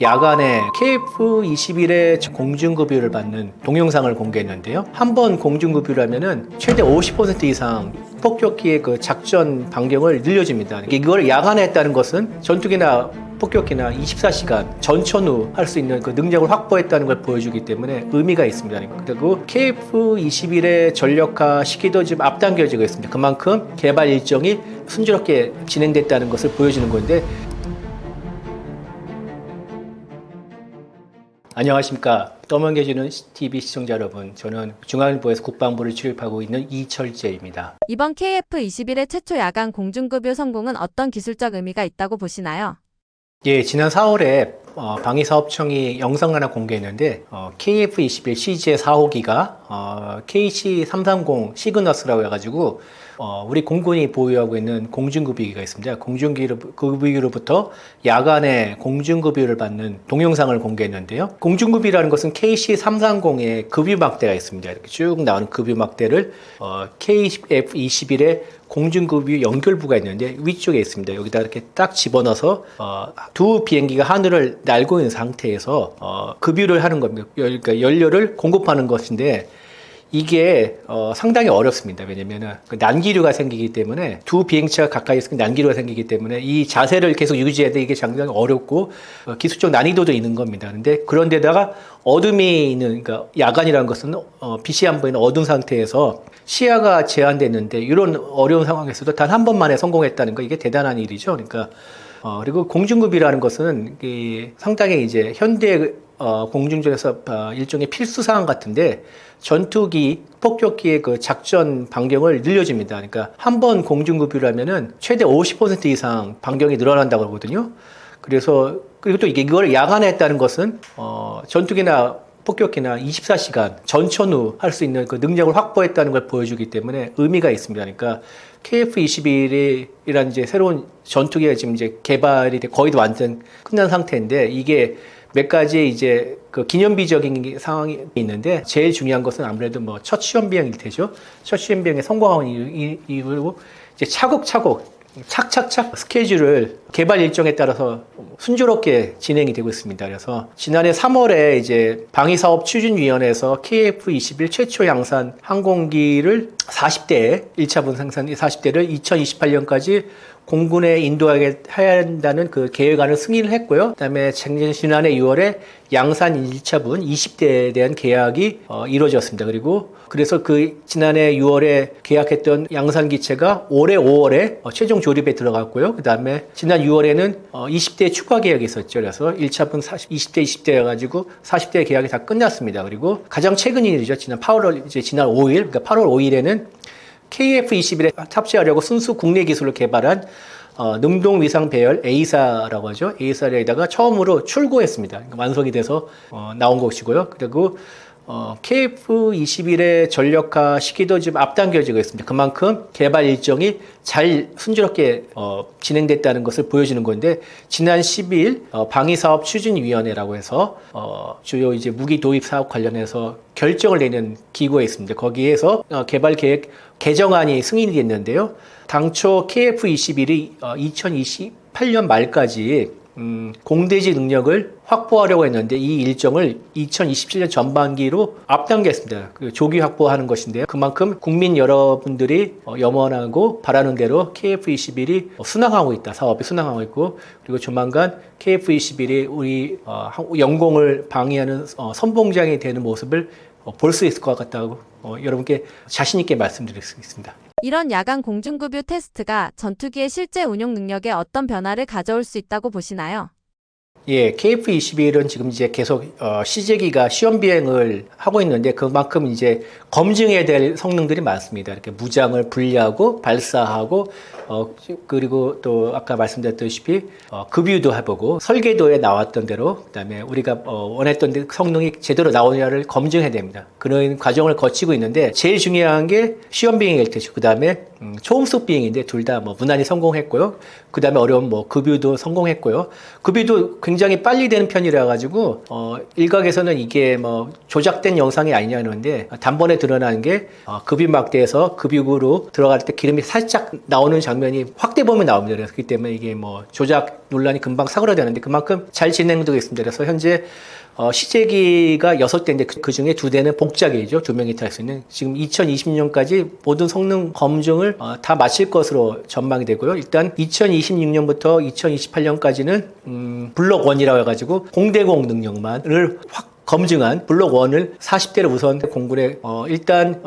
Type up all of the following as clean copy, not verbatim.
야간에 KF-21의 공중급유를 받는 동영상을 공개했는데요. 한 번 공중급유를 하면은 최대 50% 이상 폭격기의 그 작전 반경을 늘려줍니다. 이걸 야간에 했다는 것은 전투기나 폭격기나 24시간 전천후 할 수 있는 그 능력을 확보했다는 걸 보여주기 때문에 의미가 있습니다. 그리고 KF-21의 전력화 시기도 지금 앞당겨지고 있습니다. 그만큼 개발 일정이 순조롭게 진행됐다는 것을 보여주는 건데, 안녕하십니까. 떠넘겨주는 TV 시청자 여러분, 저는 중앙일보에서 국방부를 출입하고 있는 이철재입니다. 이번 KF-21의 최초 야간 공중급유 성공은 어떤 기술적 의미가 있다고 보시나요? 예, 지난 4월에 방위사업청이 영상을 하나 공개했는데, KF-21 CJ 4호기가 KC-330 시그너스라고 해가지고 우리 공군이 보유하고 있는 공중급유기가 있습니다. 공중급유기로부터 야간에 공중급유를 받는 동영상을 공개했는데요. 공중급유라는 것은 KC-330의 급유막대가 있습니다. 이렇게 쭉 나오는 급유막대를 KF-21의 공중급유 연결부가 있는데 위쪽에 있습니다. 여기다 이렇게 딱 집어넣어서 두 비행기가 하늘을 날고 있는 상태에서 급유를 하는 겁니다. 그러니까 연료를 공급하는 것인데, 이게 상당히 어렵습니다. 왜냐면은 난기류가 생기기 때문에, 두 비행체가 가까이 있으면 난기류가 생기기 때문에 이 자세를 계속 유지해야 돼. 이게 상당히 어렵고 기술적 난이도도 있는 겁니다. 근데 그런데다가 어둠이 있는, 그러니까 야간이라는 것은 빛이 안 보이는 어두운 상태에서 시야가 제한됐는데, 이런 어려운 상황에서도 단 한 번만에 성공했다는 거, 이게 대단한 일이죠. 그러니까 그리고 공중급유라는 것은 상당히 이제 현대 공중전에서 일종의 필수 사항 같은데, 전투기, 폭격기의 그 작전 반경을 늘려줍니다. 그러니까 한 번 공중급유를 하면은 최대 50% 이상 반경이 늘어난다고 하거든요. 그래서, 그리고 또 이걸 야간에 했다는 것은 전투기나 폭격기나 24시간 전천후 할 수 있는 그 능력을 확보했다는 걸 보여주기 때문에 의미가 있습니다. 그러니까 KF-21이라는 이제 새로운 전투기가 지금 이제 개발이 거의 완전 끝난 상태인데, 이게 몇 가지 이제 그 기념비적인 상황이 있는데, 제일 중요한 것은 아무래도 뭐 첫 시험 비행일 테죠. 첫 시험 비행에 성공한 이후로 이제 차곡차곡 착착착 스케줄을 개발 일정에 따라서 순조롭게 진행이 되고 있습니다. 그래서 지난해 3월에 이제 방위사업추진위원회에서 KF-21 최초 양산 항공기를 40대 1차분 생산 40대를 2028년까지 공군에 인도하게 해야 한다는 그 계획안을 승인을 했고요. 그다음에 지난해 6월에 양산 1차분 20대에 대한 계약이 이루어졌습니다. 그래서 그 지난해 6월에 계약했던 양산 기체가 올해 5월에 최종 조립에 들어갔고요. 그다음에 지난 6월에는 20대 추가 계약이 있었죠. 그래서 1차분 20대 20대여가지고 40대 계약이 다 끝났습니다. 그리고 가장 최근 일이죠. 지난 5일, 그러니까 8월 5일에는 KF-21에 탑재하려고 순수 국내 기술로 개발한 능동 위상 배열 A사라고 하죠. A사에다가 처음으로 출고했습니다. 그러니까 완성이 돼서 나온 것이고요. 그리고 KF-21의 전력화 시기도 지금 앞당겨지고 있습니다. 그만큼 개발 일정이 잘 순조롭게 진행됐다는 것을 보여주는 건데, 지난 10일 방위사업추진위원회라고 해서 주요 이제 무기 도입 사업 관련해서 결정을 내는 기구가 있습니다. 거기에서 개발 계획 개정안이 승인이 됐는데요. 당초 KF-21이 2028년 말까지 공대지 능력을 확보하려고 했는데, 이 일정을 2027년 전반기로 앞당겼습니다. 조기 확보하는 것인데요. 그만큼 국민 여러분들이 염원하고 바라는 대로 KF-21이 순항하고 있다. 사업이 순항하고 있고, 그리고 조만간 KF-21이 우리 영공을 방위하는 선봉장이 되는 모습을 볼 수 있을 것 같다고 여러분께 자신 있게 말씀드릴 수 있습니다. 이런 야간 공중급유 테스트가 전투기의 실제 운용 능력에 어떤 변화를 가져올 수 있다고 보시나요? 예, KF-21은 지금 이제 계속 CJ기가 시험 비행을 하고 있는데, 그만큼 이제 검증해야 될 성능들이 많습니다. 이렇게 무장을 분리하고 발사하고 그리고 또 아까 말씀드렸다시피 급유도 해보고 설계도에 나왔던 대로, 그다음에 우리가 원했던 성능이 제대로 나오냐를 검증해야 됩니다. 그런 과정을 거치고 있는데, 제일 중요한 게 시험 비행일 테죠. 그다음에 초음속 비행인데 둘 다 뭐 무난히 성공했고요. 그 다음에 어려운 뭐 급유도 성공했고요. 급유도 굉장히 빨리 되는 편이라 가지고 일각에서는 이게 뭐 조작된 영상이 아니냐는데 단번에 드러나는 게 급유 막대에서 급유구로 들어갈 때 기름이 살짝 나오는 장면이 확대 보면 나옵니다. 그렇기 때문에 이게 뭐 조작 논란이 금방 사그라드는데 그만큼 잘 진행되고 있습니다. 그래서 현재 시제기가 6대인데 그 중에 2대는 복자기죠. 2명이 탈 수 있는. 지금 2020년까지 모든 성능 검증을 다 마칠 것으로 전망이 되고요. 일단 2026년부터 2028년까지는 블록 1이라고 해가지고 공대공 능력만을 확 검증한 블록 1을 40대를 우선 공군에 일단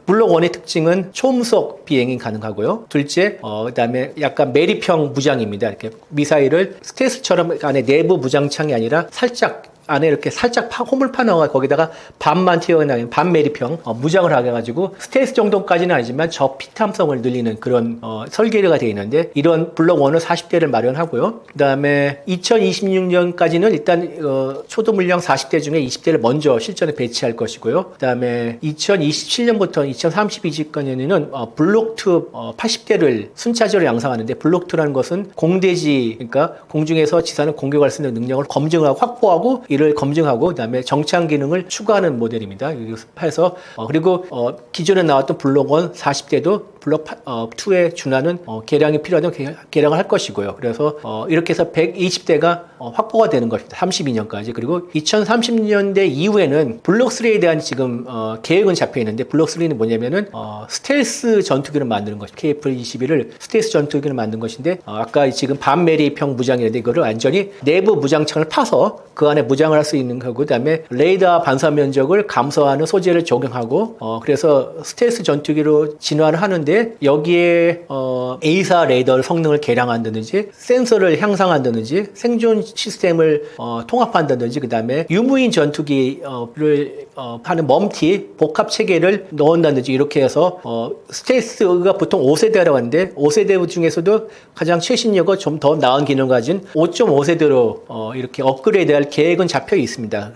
블록 1의 특징은 초음속 비행이 가능하고요. 둘째 그다음에 약간 매립형 무장입니다. 이렇게 미사일을 스텔스처럼 안에 내부 무장창이 아니라 살짝 안에 이렇게 살짝 홈을 파넣어 거기다가 반만 튀어나온 반매립형 무장을 하게 해가지고 스텔스 정도까지는 아니지만 저 피탐성을 늘리는 그런 설계가 되어 있는데 이런 블록 1을 40대를 마련하고요. 그 다음에 2026년까지는 일단 초도 물량 40대 중에 20대를 먼저 실전에 배치할 것이고요. 그 다음에 2027년부터 2032년에는 블록 2 80대를 순차적으로 양성하는데 블록 2라는 것은 공대지 그러니까 공중에서 지사는 공격할 수 있는 능력을 검증하고 확보하고 이를 검증하고 그다음에 정찰 기능을 추가하는 모델입니다. 해서 그리고 기존에 나왔던 블록 1 40대도 블록 2에 준하는 개량이 필요하다면 개량을 할 것이고요. 그래서 이렇게 해서 120대가 확보가 되는 것입니다. 32년까지. 그리고 2030년대 이후에는 블록 3에 대한 지금 계획은 잡혀 있는데 블록 3는 뭐냐면은 스텔스 전투기를 만드는 것입니다. KF-21을 스텔스 전투기를 만든 것인데 아까 지금 반매립형 무장이었는데 이거를 완전히 내부 무장창을 파서 그 안에 무장을 할 수 있는 거고 그다음에 레이더 반사 면적을 감소하는 소재를 적용하고 그래서 스텔스 전투기로 진화를 하는데 여기에 A사 레이더 성능을 개량한다든지 센서를 향상한다든지 생존 시스템을 통합한다든지 그다음에 유무인 전투기를 하는 멈티 복합 체계를 넣는다든지 이렇게 해서 스텔스가 보통 5세대라고 하는데 5세대 중에서도 가장 최신력과 좀 더 나은 기능을 가진 5.5세대로 이렇게 업그레이드할 계획은 잡혀 있습니다.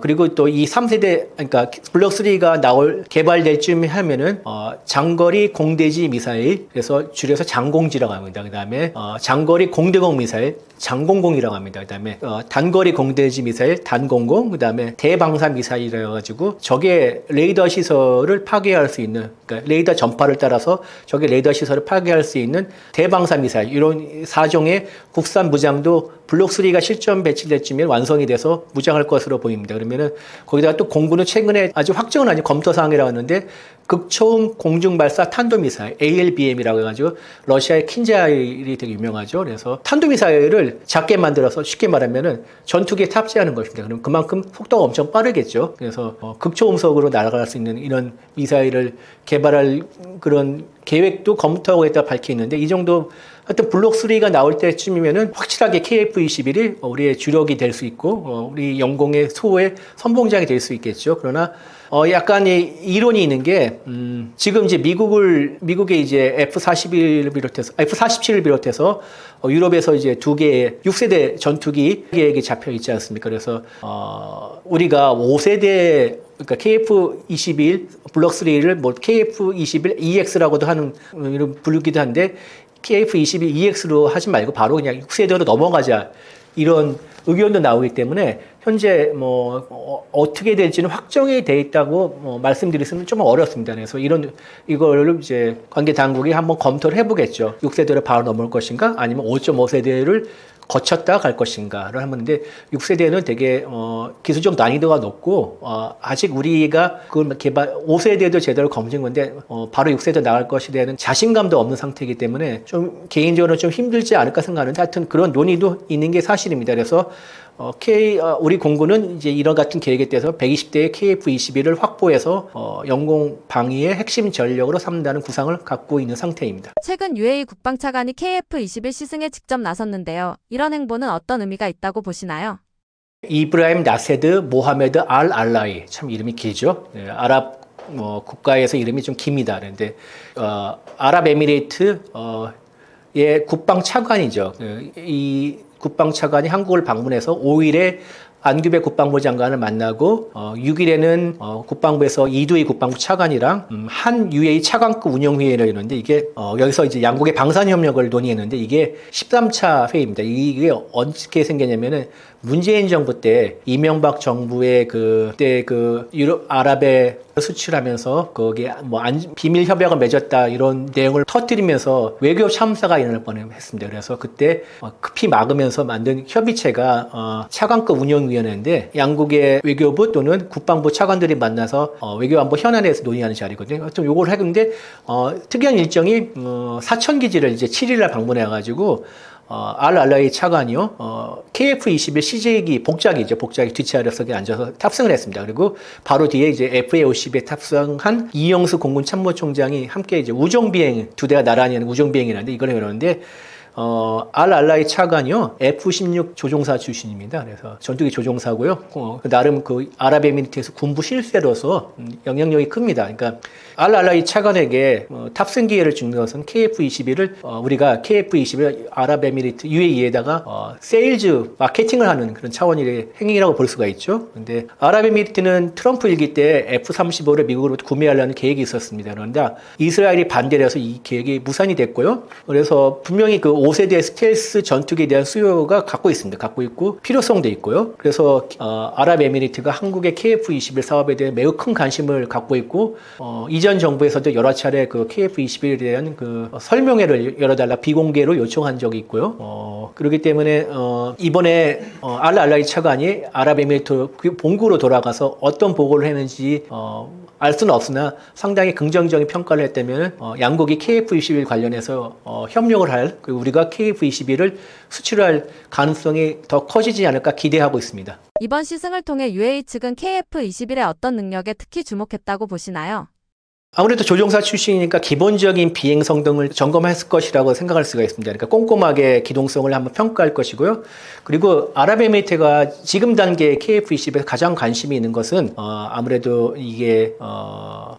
그리고 또 이 3세대 그러니까 블록 3가 개발될 쯤 하면은 장거리 공대지 미사일 그래서 줄여서 장공지라고 합니다. 그다음에 장거리 공대공 미사일 장공공이라고 합니다. 그다음에 단거리 공대지 미사일 단공공 그다음에 대방사 미사일이라 가지고 적의 레이더 시설을 파괴할 수 있는 그러니까 레이더 전파를 따라서 적의 레이더 시설을 파괴할 수 있는 대방사 미사일 이런 4종의 국산 무장도 블록 3가 실전 배치될 쯤에 완성이 돼서 무장할 것으로 보입니다. 그러면은 거기다가 또 공군은 최근에 아주 확정은 아닌 검토 사항이라고 하는데 극초음 공중발사 탄도미사일 ALBM이라고 해가지고 러시아의 킨자일이 되게 유명하죠. 그래서 탄도미사일을 작게 만들어서 쉽게 말하면은 전투기에 탑재하는 것입니다. 그럼 그만큼 속도가 엄청 빠르겠죠. 그래서 극초음속으로 날아갈 수 있는 이런 미사일을 개발할 그런 계획도 검토하고 있다고 밝혀 있는데 이 정도 하여튼 블록 3가 나올 때쯤이면은 확실하게 KF-21이 우리의 주력이 될 수 있고 우리 영공의 수호의 선봉장이 될 수 있겠죠. 그러나 약간 이론이 있는 게 지금 이제 미국의 이제 F-47을 비롯해서 유럽에서 이제 2개의 6세대 전투기 계획이 잡혀 있지 않습니까? 그래서 우리가 5세대 그러니까 KF-21 블록 3를 뭐 KF-21 EX라고도 하는 이런 부르기도 한데 KF-21 EX로 하지 말고 바로 그냥 6세대로 넘어가자 이런 의견도 나오기 때문에 현재 뭐 어떻게 될지는 확정이 돼 있다고 말씀드리기는 좀 어렵습니다. 그래서 이거를 이제 관계 당국이 한번 검토를 해보겠죠. 6세대로 바로 넘을 것인가 아니면 5.5세대를 거쳤다 갈 것인가를 하는데 6세대는 되게 기술적 난이도가 높고 아직 우리가 그걸 개발 5세대도 제대로 검증 건데 바로 6세대 나갈 것에 대한 자신감도 없는 상태이기 때문에 좀 개인적으로 좀 힘들지 않을까 생각하는데 하여튼 그런 논의도 있는 게 사실입니다. 그래서 우리 공군은 이제 이런 같은 계획에 대해서 120대의 KF-21을 확보해서 영공 방위의 핵심 전력으로 삼는다는 구상을 갖고 있는 상태입니다. 최근 UAE 국방차관이 KF-21 시승에 직접 나섰는데요. 이런 행보는 어떤 의미가 있다고 보시나요? 이브라임 나세드 모하메드 알 알라이 참 이름이 길죠. 네, 아랍 국가에서 이름이 좀 깁니다. 그런데 아랍에미레이트의 국방차관이죠. 이 국방차관이 한국을 방문해서 5일에 안규백 국방부 장관을 만나고 6일에는 국방부에서 이두희 국방부 차관이랑 한 UA 차관급 운영회의를 했는데 이게 여기서 이제 양국의 방산협력을 논의했는데 이게 13차 회의입니다. 이게 어떻게 생겼냐면은 문재인 정부 때 이명박 정부의 그때 유럽 아랍에 수출하면서 거기에 뭐 비밀 협약을 맺었다 이런 내용을 터뜨리면서 외교 참사가 일어날 뻔했습니다. 그래서 그때 급히 막으면서 만든 협의체가 차관급 운영위원회인데 양국의 외교부 또는 국방부 차관들이 만나서 외교안보 현안에서 논의하는 자리거든요. 하여튼 요걸 했는데 특이한 일정이 사천기지를 이제 7일날 방문해가지고 알알라이 차관이요, KF-21 CJ기 복작이죠. 복작이 뒷자리석에 앉아서 탑승을 했습니다. 그리고 바로 뒤에 이제 FA-50에 탑승한 이영수 공군 참모총장이 함께 이제 우정비행, 두 대가 나란히 하는 우정비행이라는데 이걸 해놓는데, 알알라이 차관이요, F-16 조종사 출신입니다. 그래서 전투기 조종사고요. 나름 아랍에미리트에서 군부 실세로서 영향력이 큽니다. 그러니까 알알라이 차관에게 탑승 기회를 준 것은 KF-21을 우리가 KF-21을 아랍에미리트 UAE에다가 세일즈 마케팅을 하는 그런 차원의 행위라고 볼 수가 있죠. 근데 아랍에미리트는 트럼프 일기 때 F-35를 미국으로부터 구매하려는 계획이 있었습니다. 그런데 이스라엘이 반대를 해서 이 계획이 무산이 됐고요. 그래서 분명히 5세대 스텔스 전투기에 대한 수요가 갖고 있습니다. 갖고 있고 필요성도 있고요. 그래서 아랍에미리트가 한국의 KF-21 사업에 대해 매우 큰 관심을 갖고 있고 이전 정부에서도 여러 차례 KF-21에 대한 설명회를 열어달라 비공개로 요청한 적이 있고요. 그렇기 때문에 이번에 알알라이 차관이 아랍에미리트 본국으로 돌아가서 어떤 보고를 했는지 알 수는 없으나 상당히 긍정적인 평가를 했다면 양국이 KF-21 관련해서 협력을 할, 그리고 우리가 KF-21을 수출할 가능성이 더 커지지 않을까 기대하고 있습니다. 이번 시승을 통해 UAE 측은 KF-21의 어떤 능력에 특히 주목했다고 보시나요? 아무래도 조종사 출신이니까 기본적인 비행 성능을 점검했을 것이라고 생각할 수가 있습니다. 그러니까 꼼꼼하게 기동성을 한번 평가할 것이고요. 그리고 아랍에미리트가 지금 단계 KF-21에서 가장 관심이 있는 것은 아무래도 이게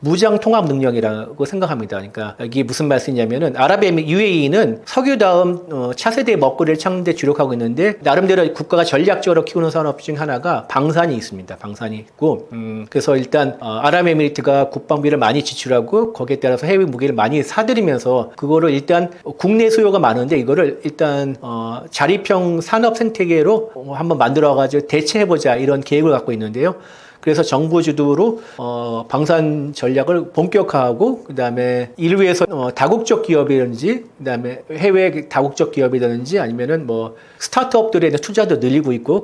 무장 통합 능력이라고 생각합니다. 그러니까 이게 무슨 말씀이냐면은 UAE는 석유 다음 차세대 먹거리를 찾는 데 주력하고 있는데 나름대로 국가가 전략적으로 키우는 산업 중 하나가 방산이 있습니다. 방산이 있고 그래서 일단 아랍에미리트가 국방비를 많이 지출하고 거기에 따라서 해외 무기를 많이 사들이면서 그거를 일단 국내 수요가 많은데 이거를 일단 자립형 산업 생태계로 한번 만들어가지고 대체해보자 이런 계획을 갖고 있는데요. 그래서 정부 주도로 방산 전략을 본격화하고 그다음에 이를 위해서 다국적 기업이라든지 그다음에 해외 다국적 기업이라든지 아니면은 뭐 스타트업들에 대한 투자도 늘리고 있고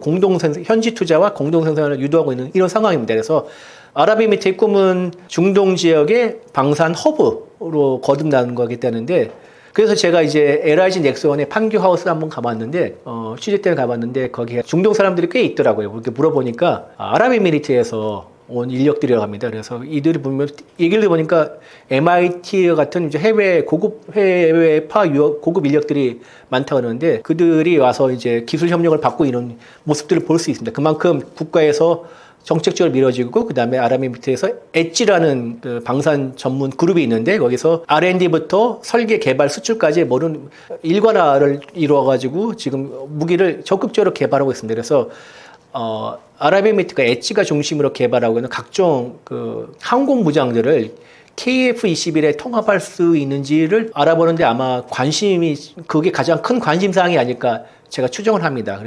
현지 투자와 공동 생산을 유도하고 있는 이런 상황입니다. 그래서 아랍에미리트의 꿈은 중동 지역의 방산 허브로 거듭나는 거겠다는데 그래서 제가 이제 LIG 넥스원의 판교 하우스 한번 가봤는데 취재 때문에 가봤는데 거기에 중동 사람들이 꽤 있더라고요. 그렇게 물어보니까 아랍에미리트에서 온 인력들이라고 합니다. 그래서 이들이 보면 얘기를 들어보니까 MIT 같은 이제 해외파 유학 고급 인력들이 많다고 그러는데 그들이 와서 이제 기술 협력을 받고 이런 모습들을 볼 수 있습니다. 그만큼 국가에서 정책적으로 밀어지고 그다음에 아랍에미리트에서 엣지라는 방산 전문 그룹이 있는데 거기서 R&D부터 설계, 개발, 수출까지 모든 일관화를 이루어가지고 지금 무기를 적극적으로 개발하고 있습니다. 그래서 아랍에미리트가 엣지가 중심으로 개발하고 있는 각종 항공 무장들을 KF-21에 통합할 수 있는지를 알아보는데 아마 그게 가장 큰 관심사항이 아닐까 제가 추정을 합니다.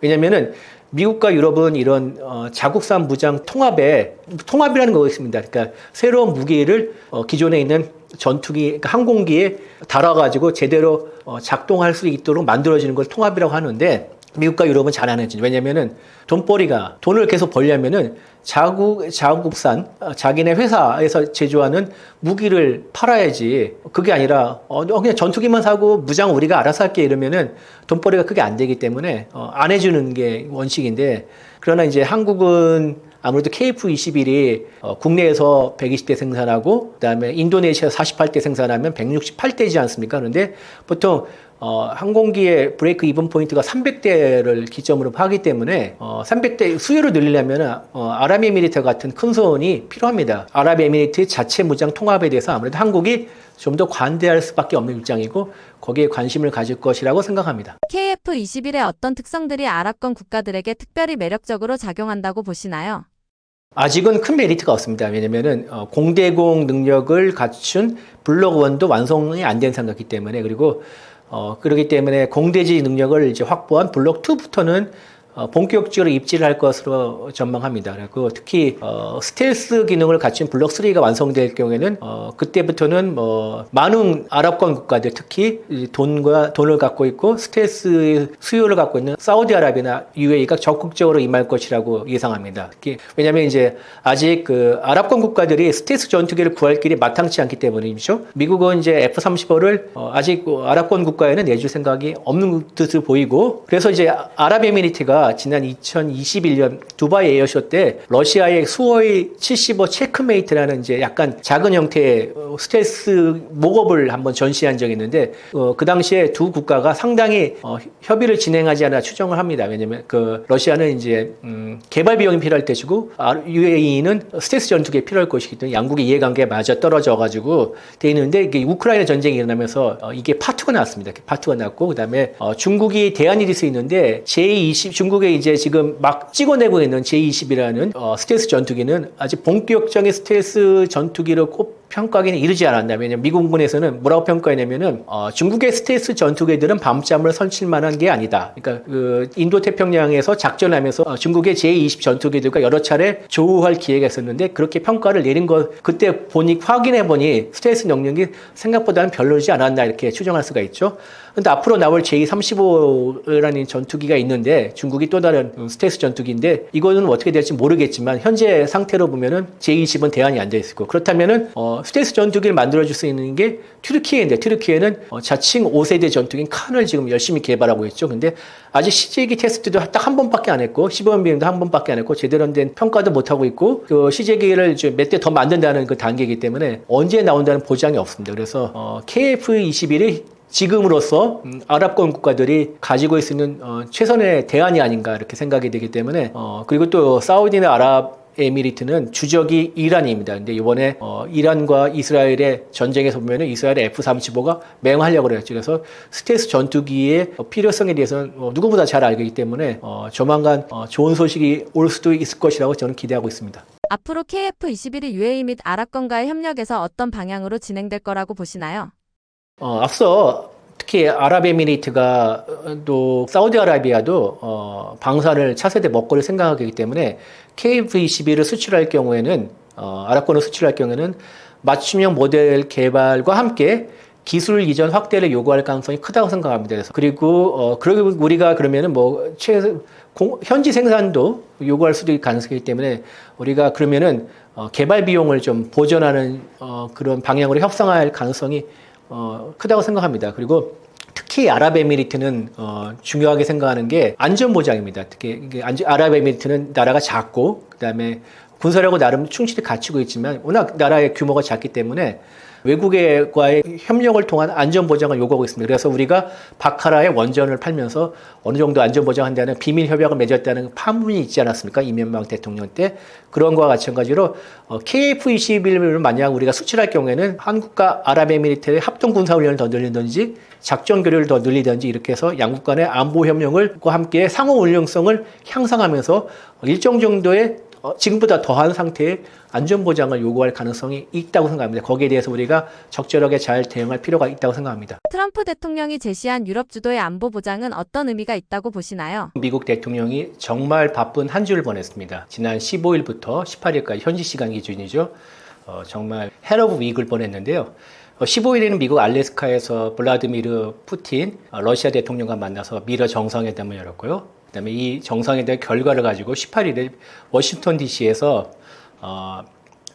왜냐면은 미국과 유럽은 이런 자국산 무장 통합이라는 거가 있습니다. 그러니까 새로운 무기를 기존에 있는 전투기, 그러니까 항공기에 달아가지고 제대로 작동할 수 있도록 만들어지는 걸 통합이라고 하는데 미국과 유럽은 잘 안 해주죠. 왜냐면은 돈을 계속 벌려면은 자국산, 자기네 회사에서 제조하는 무기를 팔아야지. 그게 아니라, 그냥 전투기만 사고 무장 우리가 알아서 할게 이러면은 돈벌이가 크게 안 되기 때문에, 안 해주는 게 원칙인데, 그러나 이제 한국은 아무래도 KF-21이 국내에서 120대 생산하고, 그 다음에 인도네시아 48대 생산하면 168대지 않습니까? 그런데 보통 항공기의 브레이크 이븐 포인트가 300대를 기점으로 하기 때문에 300대 수요를 늘리려면 아랍에미리트 같은 큰 손이 필요합니다. 아랍에미리트 자체 무장 통합에 대해서 아무래도 한국이 좀 더 관대할 수밖에 없는 입장이고 거기에 관심을 가질 것이라고 생각합니다. KF-21의 어떤 특성들이 아랍권 국가들에게 특별히 매력적으로 작용한다고 보시나요? 아직은 큰 메리트가 없습니다. 왜냐면은 공대공 능력을 갖춘 블록 1도 완성이 안 된 상태이기 때문에 그리고 그렇기 때문에 공대지 능력을 이제 확보한 블록 2부터는 본격적으로 입지를 할 것으로 전망합니다. 그리고 특히 스텔스 기능을 갖춘 블록 3가 완성될 경우에는 그때부터는 많은 아랍권 국가들 특히 돈을 갖고 있고 스텔스 수요를 갖고 있는 사우디아라비아나 UAE가 적극적으로 임할 것이라고 예상합니다. 왜냐하면 이제 아직 그 아랍권 국가들이 스텔스 전투기를 구할 길이 마땅치 않기 때문이죠. 미국은 이제 F-35를 아직 아랍권 국가에는 내줄 생각이 없는 듯을 보이고 그래서 이제 아랍에미리트가 지난 2021년 두바이 에어쇼 때 러시아의 수호의 75 체크메이트라는 이제 약간 작은 형태의 스텔스 목업을 한번 전시한 적이 있는데 그 당시에 두 국가가 상당히 협의를 진행하지 않아 추정을 합니다. 왜냐면 그 러시아는 이제 개발 비용이 필요할 때시고 UAE는 스텔스 전투기에 필요할 것이기 때문에 양국의 이해관계가 맞아 떨어져 가지고 돼 있는데 이게 우크라이나 전쟁이 일어나면서 이게 파투가 났습니다. 파투가 났고 그다음에 중국이 대안이 될 수 있는데 J-20 중국에 이제 지금 막 찍어내고 있는 J-20이라는 스텔스 전투기는 아직 본격적인 스텔스 전투기로 꼽 평가하기는 이르지 않았나. 왜냐면 미국군에서는 뭐라고 평가했냐면은 중국의 스텔스 전투기들은 밤잠을 설칠 만한 게 아니다. 그러니까 그 인도 태평양에서 작전하면서 중국의 J-20 전투기들과 여러 차례 조우할 기회가 있었는데 그렇게 평가를 내린 거 그때 확인해 보니 스텔스 능력이 생각보다는 별로지 않았나 이렇게 추정할 수가 있죠. 근데 앞으로 나올 J-35라는 전투기가 있는데 중국이 또 다른 스텔스 전투기인데 이거는 어떻게 될지 모르겠지만 현재 상태로 보면은 J-20은 대안이 안 돼 있고 그렇다면은 스텔스 전투기를 만들어줄 수 있는 게 튀르키예인데 튀르키예는 자칭 5세대 전투기인 칸을 지금 열심히 개발하고 있죠. 근데 아직 시제기 테스트도 딱 한 번밖에 안 했고 시범 비행도 한 번밖에 안 했고 제대로 된 평가도 못 하고 있고 그 시제기를 몇 대 더 만든다는 그 단계이기 때문에 언제 나온다는 보장이 없습니다. 그래서 KF-21이 지금으로서 아랍권 국가들이 가지고 있는 최선의 대안이 아닌가 이렇게 생각이 되기 때문에 그리고 또 사우디나 아랍에미리트는 주적이 이란입니다. 근데 이번에 이란과 이스라엘의 전쟁에서 보면은 이스라엘의 F-35가 맹하려고 그래요. 그래서 스텔스 전투기의 필요성에 대해서는 누구보다 잘 알기 때문에 조만간 좋은 소식이 올 수도 있을 것이라고 저는 기대하고 있습니다. 앞으로 KF-21이 UAE 및 아랍권과의 협력에서 어떤 방향으로 진행될 거라고 보시나요? 앞서 특히 아랍에미리트가 또 사우디아라비아도 방사를 차세대 먹거리를 생각하기 때문에 KF-21을 수출할 경우에는 아랍권을 수출할 경우에는 맞춤형 모델 개발과 함께 기술 이전 확대를 요구할 가능성이 크다고 생각합니다. 그래서 그리고 우리가 그러면은 현지 생산도 요구할 수도 있을 가능성이기 때문에 우리가 그러면은 개발 비용을 좀 보전하는 그런 방향으로 협상할 가능성이 크다고 생각합니다. 그리고 특히 아랍에미리트는 중요하게 생각하는 게 안전보장입니다. 특히 아랍에미리트는 나라가 작고 그다음에 군사력은 나름 충실히 갖추고 있지만 워낙 나라의 규모가 작기 때문에 외국과의 협력을 통한 안전보장을 요구하고 있습니다. 그래서 우리가 바카라의 원전을 팔면서 어느 정도 안전보장한다는 비밀 협약을 맺었다는 파문이 있지 않았습니까? 이명박 대통령 때. 그런 거와 마찬가지로 KF-21을 만약 우리가 수출할 경우에는 한국과 아랍에미리트의 합동군사훈련을 더 늘리든지 작전 교류를 더 늘리든지 이렇게 해서 양국 간의 안보 협력과 함께 상호 운용성을 향상하면서 일정 정도의 지금보다 더한 상태의 안전보장을 요구할 가능성이 있다고 생각합니다. 거기에 대해서 우리가 적절하게 잘 대응할 필요가 있다고 생각합니다. 트럼프 대통령이 제시한 유럽 주도의 안보 보장은 어떤 의미가 있다고 보시나요? 미국 대통령이 정말 바쁜 한 주를 보냈습니다. 지난 15일부터 18일까지 현지 시간 기준이죠. 정말 헬 오브 위크를 보냈는데요. 15일에는 미국 알래스카에서 블라디미르 푸틴 러시아 대통령과 만나서 미러 정상회담을 열었고요. 그다음에 이 정상회담 결과를 가지고 18일에 워싱턴 DC에서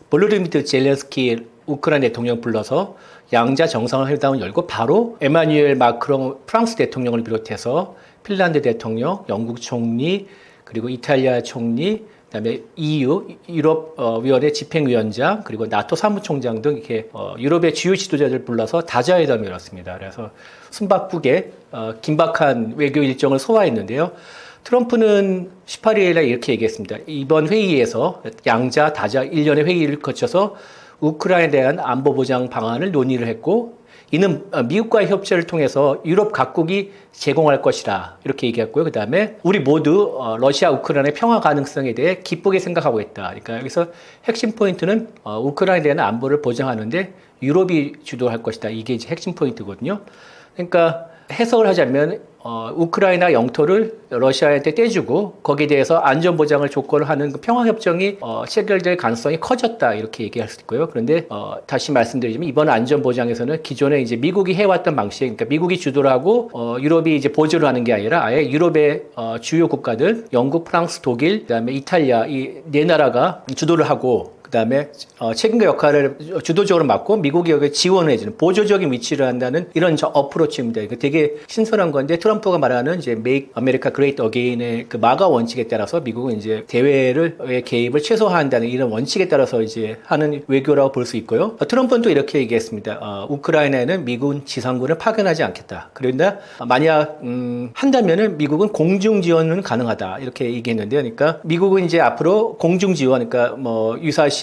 볼로디미르 젤렌스키 우크라이나 대통령 불러서 양자 정상회담을 열고 바로 에마뉴엘 마크롱 프랑스 대통령을 비롯해서 핀란드 대통령, 영국 총리, 그리고 이탈리아 총리, 그다음에 EU 유럽위원회 집행위원장, 그리고 나토 사무총장 등 이렇게 유럽의 주요 지도자들 불러서 다자회담을 열었습니다. 그래서 숨바쁘게 긴박한 외교 일정을 소화했는데요. 트럼프는 18일에 이렇게 얘기했습니다. 이번 회의에서 양자 다자 일련의 회의를 거쳐서 우크라이나에 대한 안보 보장 방안을 논의를 했고, 이는 미국과의 협조를 통해서 유럽 각국이 제공할 것이다, 이렇게 얘기했고요. 그 다음에 우리 모두 러시아 우크라이나의 평화 가능성에 대해 기쁘게 생각하고 있다. 그러니까 여기서 핵심 포인트는 우크라이나에 대한 안보를 보장하는데 유럽이 주도할 것이다. 이게 이제 핵심 포인트거든요. 그러니까 해석을 하자면 우크라이나 영토를 러시아한테 떼주고 거기에 대해서 안전보장을 조건을 하는 그 평화협정이 체결될 가능성이 커졌다, 이렇게 얘기할 수 있고요. 그런데 다시 말씀드리자면 이번 안전보장에서는 기존에 이제 미국이 해왔던 방식, 그러니까 미국이 주도를 하고 유럽이 이제 보조를 하는 게 아니라 아예 유럽의 주요 국가들, 영국, 프랑스, 독일, 그다음에 이탈리아, 이 네 나라가 주도를 하고, 그 다음에 책임과 역할을 주도적으로 맡고 미국이 여기에 지원을 해주는 보조적인 위치를 한다는 이런 어프로치입니다. 이거 되게 신선한 건데, 트럼프가 말하는 이제 Make America Great Again의 그 마가 원칙에 따라서 미국은 이제 대외의 개입을 최소화한다는 이런 원칙에 따라서 이제 하는 외교라고 볼 수 있고요. 트럼프는 또 이렇게 얘기했습니다. 우크라이나에는 미군 지상군을 파견하지 않겠다. 그런데 만약 한다면은 미국은 공중 지원은 가능하다, 이렇게 얘기했는데, 그러니까 미국은 이제 앞으로 공중 지원, 그러니까 뭐 유사시에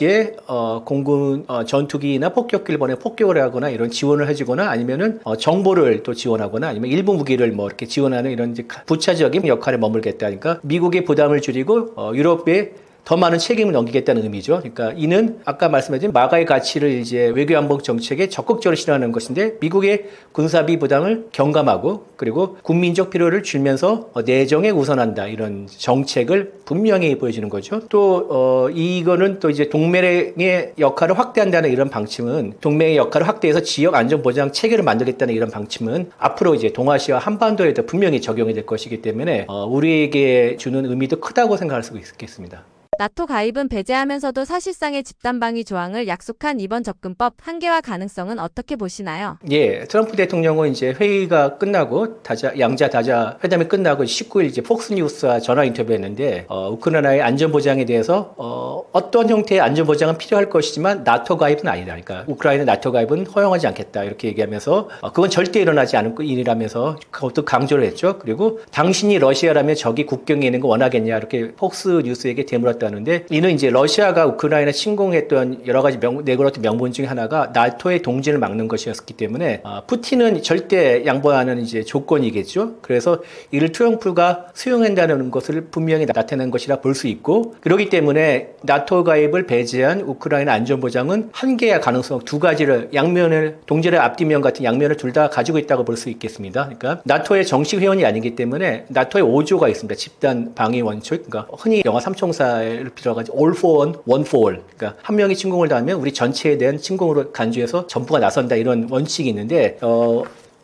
공군 전투기나 폭격기를 보내 폭격을 하거나 이런 지원을 해주거나, 아니면은 정보를 또 지원하거나, 아니면 일부 무기를 뭐 이렇게 지원하는 이런 이제 부차적인 역할에 머물겠다. 그러니까 미국의 부담을 줄이고 유럽에 더 많은 책임을 넘기겠다는 의미죠. 그러니까 이는 아까 말씀하신 마가의 가치를 이제 외교안보 정책에 적극적으로 실현하는 것인데, 미국의 군사비 부담을 경감하고 그리고 국민적 필요를 줄면서 내정에 우선한다, 이런 정책을 분명히 보여주는 거죠. 또 이거는 또 이제 동맹의 역할을 확대한다는 이런 방침은, 동맹의 역할을 확대해서 지역 안전 보장 체계를 만들겠다는 이런 방침은 앞으로 이제 동아시아 한반도에도 분명히 적용이 될 것이기 때문에 우리에게 주는 의미도 크다고 생각할 수 있겠습니다. 나토 가입은 배제하면서도 사실상의 집단방위 조항을 약속한 이번 접근법 한계와 가능성은 어떻게 보시나요? 예, 트럼프 대통령은 이제 회의가 끝나고 양자 다자 회담이 끝나고 19일 이제 폭스뉴스와 전화 인터뷰했는데, 우크라이나의 안전보장에 대해서 어떤 형태의 안전보장은 필요할 것이지만 나토 가입은 아니다. 그러니까 우크라이나 나토 가입은 허용하지 않겠다, 이렇게 얘기하면서 그건 절대 일어나지 않을 일이라면서 그것도 강조를 했죠. 그리고 당신이 러시아라면 저기 국경에 있는 거 원하겠냐, 이렇게 폭스뉴스에게 되물었다. 하는데, 이는 이제 러시아가 우크라이나 침공했던 여러 가지 내걸었던 명분 중에 하나가 나토의 동진을 막는 것이었기 때문에 푸틴은 절대 양보하는 이제 조건이겠죠. 그래서 이를 트럼프가 수용한다는 것을 분명히 나타낸 것이라 볼 수 있고, 그렇기 때문에 나토 가입을 배제한 우크라이나 안전보장은 한계의 가능성 두 가지를, 양면을, 동질의 앞뒷면 같은 양면을 둘 다 가지고 있다고 볼 수 있겠습니다. 그러니까 나토의 정식 회원이 아니기 때문에 나토의 5조가 있습니다. 집단 방위 원칙, 그러니까 흔히 영화 삼총사의 빌어가지고 all for one, one for all. 그러니까 한 명이 침공을 당하면 우리 전체에 대한 침공으로 간주해서 전부가 나선다, 이런 원칙이 있는데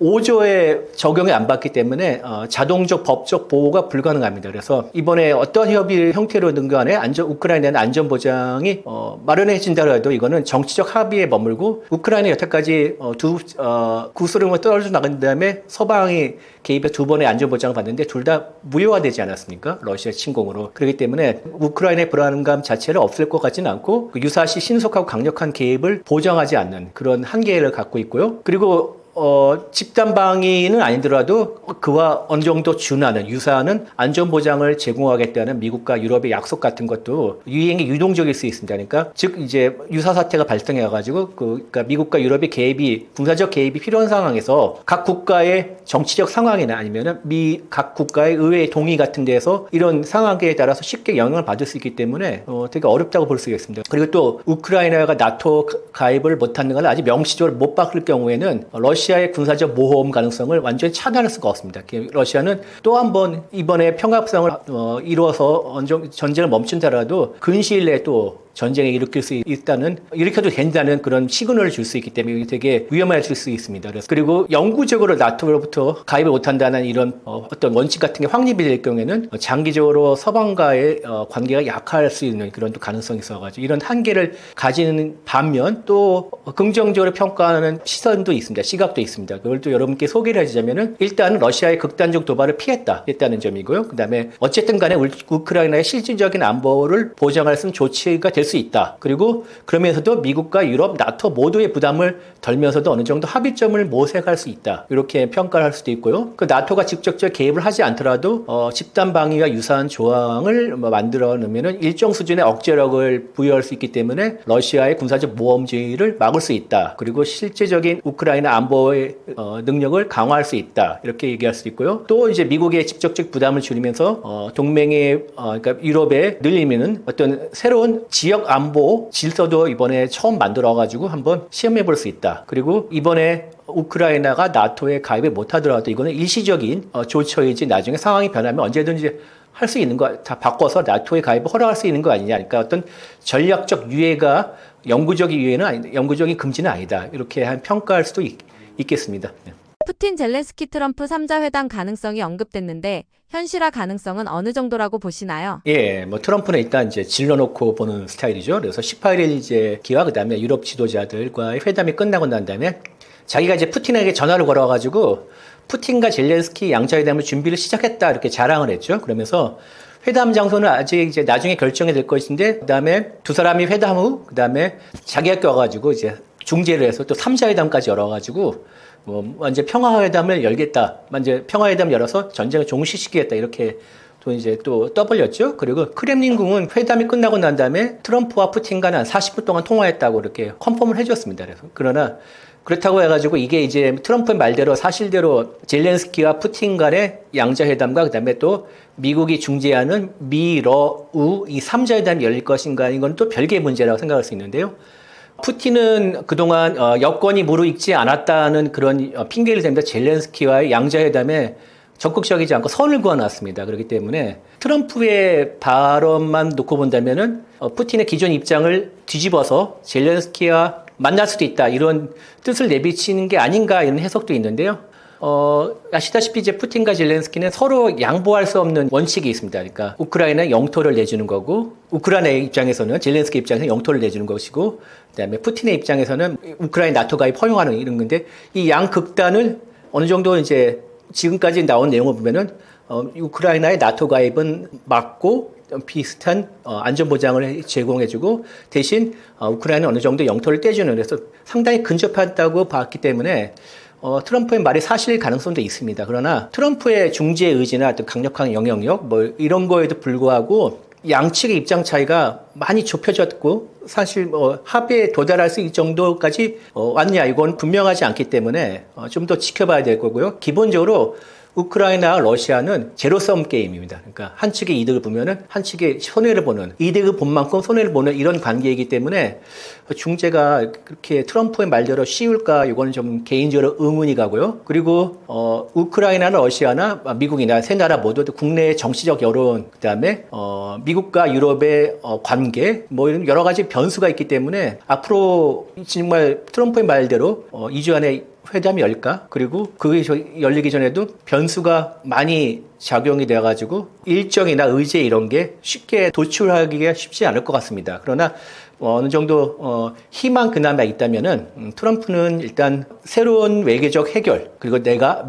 5조의 적용이 안 받기 때문에 자동적 법적 보호가 불가능합니다. 그래서 이번에 어떤 협의 형태로든 간에 우크라이나에 대한 안전보장이 마련해진다 해도 이거는 정치적 합의에 머물고, 우크라이나 여태까지 구소련으로 떨어져 나간 다음에 서방이 개입해 두 번의 안전보장을 받는데 둘 다 무효화되지 않았습니까? 러시아 침공으로. 그렇기 때문에 우크라이나의 불안감 자체를 없앨 것 같지는 않고, 유사시 신속하고 강력한 개입을 보장하지 않는 그런 한계를 갖고 있고요. 그리고 집단 방위는 아니더라도 그와 어느 정도 준하는 유사하는 안전보장을 제공하겠다는 미국과 유럽의 약속 같은 것도 유행이 유동적일 수 있습니다. 그러니까 즉 이제 유사 사태가 발생해가지고 그러니까 미국과 유럽의 개입이, 군사적 개입이 필요한 상황에서 각 국가의 정치적 상황이나 아니면은 각 국가의 의회 동의 같은 데서 이런 상황에 따라서 쉽게 영향을 받을 수 있기 때문에 되게 어렵다고 볼 수 있습니다. 그리고 또 우크라이나가 나토 가입을 못하는 걸 아직 명시적으로 못 바꿀 경우에는 러시아의 군사적 모험 가능성을 완전히 차단할 수가 없습니다. 러시아는 또 한 번 이번에 평화협상을 이루어서 전쟁을 멈춘다라도 근시일 내에 또 전쟁에 일으켜도 된다는 그런 시그널을 줄 수 있기 때문에 이게 되게 위험해질 수 있습니다. 그리고 영구적으로 나토로부터 가입을 못한다는 이런 어떤 원칙 같은 게 확립이 될 경우에는 장기적으로 서방과의 관계가 약할 수 있는 그런 또 가능성이 있어가지고 이런 한계를 가지는 반면 또 긍정적으로 평가하는 시선도 있습니다. 시각도 있습니다. 그걸 또 여러분께 소개를 해주자면은 일단 러시아의 극단적 도발을 피했다는 점이고요. 그다음에 어쨌든 간에 우크라이나의 실질적인 안보를 보장할 수 있는 조치가 될 수 있다. 그리고 그러면서도 미국과 유럽, 나토 모두의 부담을 덜면서도 어느 정도 합의점을 모색할 수 있다. 이렇게 평가를 할 수도 있고요. 그 나토가 직접적 개입을 하지 않더라도 집단 방위와 유사한 조항을 만들어 놓으면은 일정 수준의 억제력을 부여할 수 있기 때문에 러시아의 군사적 모험주의를 막을 수 있다. 그리고 실제적인 우크라이나 안보의 능력을 강화할 수 있다. 이렇게 얘기할 수 있고요. 또 이제 미국의 직접적 부담을 줄이면서 동맹의 그러니까 유럽에 늘리면은 어떤 새로운 지역 안보 질서도 이번에 처음 만들어가지고 한번 시험해 볼 수 있다. 그리고 이번에 우크라이나가 나토에 가입을 못하더라도 이거는 일시적인 조처이지 나중에 상황이 변하면 언제든지 할 수 있는 거 다 바꿔서 나토에 가입을 허락할 수 있는 거 아니냐. 그러니까 어떤 전략적 유예가 영구적인 유예는 영구적인 금지는 아니다. 이렇게 평가할 수도 있겠습니다. 푸틴, 젤렌스키, 트럼프 3자 회담 가능성이 언급됐는데 현실화 가능성은 어느 정도라고 보시나요? 예, 트럼프는 일단 이제 질러놓고 보는 스타일이죠. 그래서 18일 이제 기와 그다음에 유럽 지도자들과의 회담이 끝나고 난 다음에 자기가 이제 푸틴에게 전화를 걸어가지고 푸틴과 젤렌스키 양자회담을 준비를 시작했다 이렇게 자랑을 했죠. 그러면서 회담 장소는 아직 이제 나중에 결정이 될 것인데 그다음에 두 사람이 회담 후 그다음에 자기가 껴가지고 이제 중재를 해서 또 3자 회담까지 열어가지고 완전 평화회담을 열겠다. 완전 평화회담 열어서 전쟁을 종식시키겠다. 이렇게 또 이제 또 떠벌렸죠. 그리고 크렘린궁은 회담이 끝나고 난 다음에 트럼프와 푸틴과는 한 40분 동안 통화했다고 이렇게 컨펌을 해줬습니다. 그러나 그렇다고 해가지고 이게 이제 트럼프의 말대로 사실대로 젤렌스키와 푸틴 간의 양자회담과 그다음에 또 미국이 중재하는 미러우 이 3자 회담이 열릴 것인가 이건 또 별개의 문제라고 생각할 수 있는데요. 푸틴은 그동안 여건이 무르익지 않았다는 그런 핑계를 대면서 젤렌스키와의 양자회담에 적극적이지 않고 선을 그어놨습니다. 그렇기 때문에 트럼프의 발언만 놓고 본다면은 푸틴의 기존 입장을 뒤집어서 젤렌스키와 만날 수도 있다 이런 뜻을 내비치는 게 아닌가 이런 해석도 있는데요. 아시다시피 이제 푸틴과 젤렌스키는 서로 양보할 수 없는 원칙이 있습니다. 그러니까 우크라이나에 영토를 내주는 거고, 우크라이나의 입장에서는 젤렌스키 입장에서는 영토를 내주는 것이고, 그다음에 푸틴의 입장에서는 우크라이나 나토 가입 허용하는 이런 건데, 이 양 극단을 어느 정도 이제 지금까지 나온 내용을 보면은 우크라이나의 나토 가입은 막고 비슷한 안전보장을 제공해주고 대신 우크라이나는 어느 정도 영토를 떼주는 그래서 상당히 근접하다고 봤기 때문에 트럼프의 말이 사실일 가능성도 있습니다. 그러나 트럼프의 중재 의지나 어떤 강력한 영향력 이런 거에도 불구하고 양측의 입장 차이가 많이 좁혀졌고 사실 합의에 도달할 수 있을 정도까지 왔냐 이건 분명하지 않기 때문에 좀 더 지켜봐야 될 거고요. 기본적으로 우크라이나와 러시아는 제로섬 게임입니다. 그러니까 한 측의 이득을 보면은 한 측의 손해를 보는 이득을 본 만큼 손해를 보는 이런 관계이기 때문에 중재가 그렇게 트럼프의 말대로 쉬울까 이거는 좀 개인적으로 의문이 가고요. 그리고 우크라이나나 러시아나 미국이나 세 나라 모두 국내의 정치적 여론 그다음에 미국과 유럽의 관계 이런 여러 가지 변수가 있기 때문에 앞으로 정말 트럼프의 말대로 2주 안에 회담이 열까? 그리고 그게 열리기 전에도 변수가 많이 작용이 돼가지고 일정이나 의제 이런 게 쉽게 도출하기가 쉽지 않을 것 같습니다. 그러나 어느 정도 희망 그나마 있다면은 트럼프는 일단 새로운 외교적 해결 그리고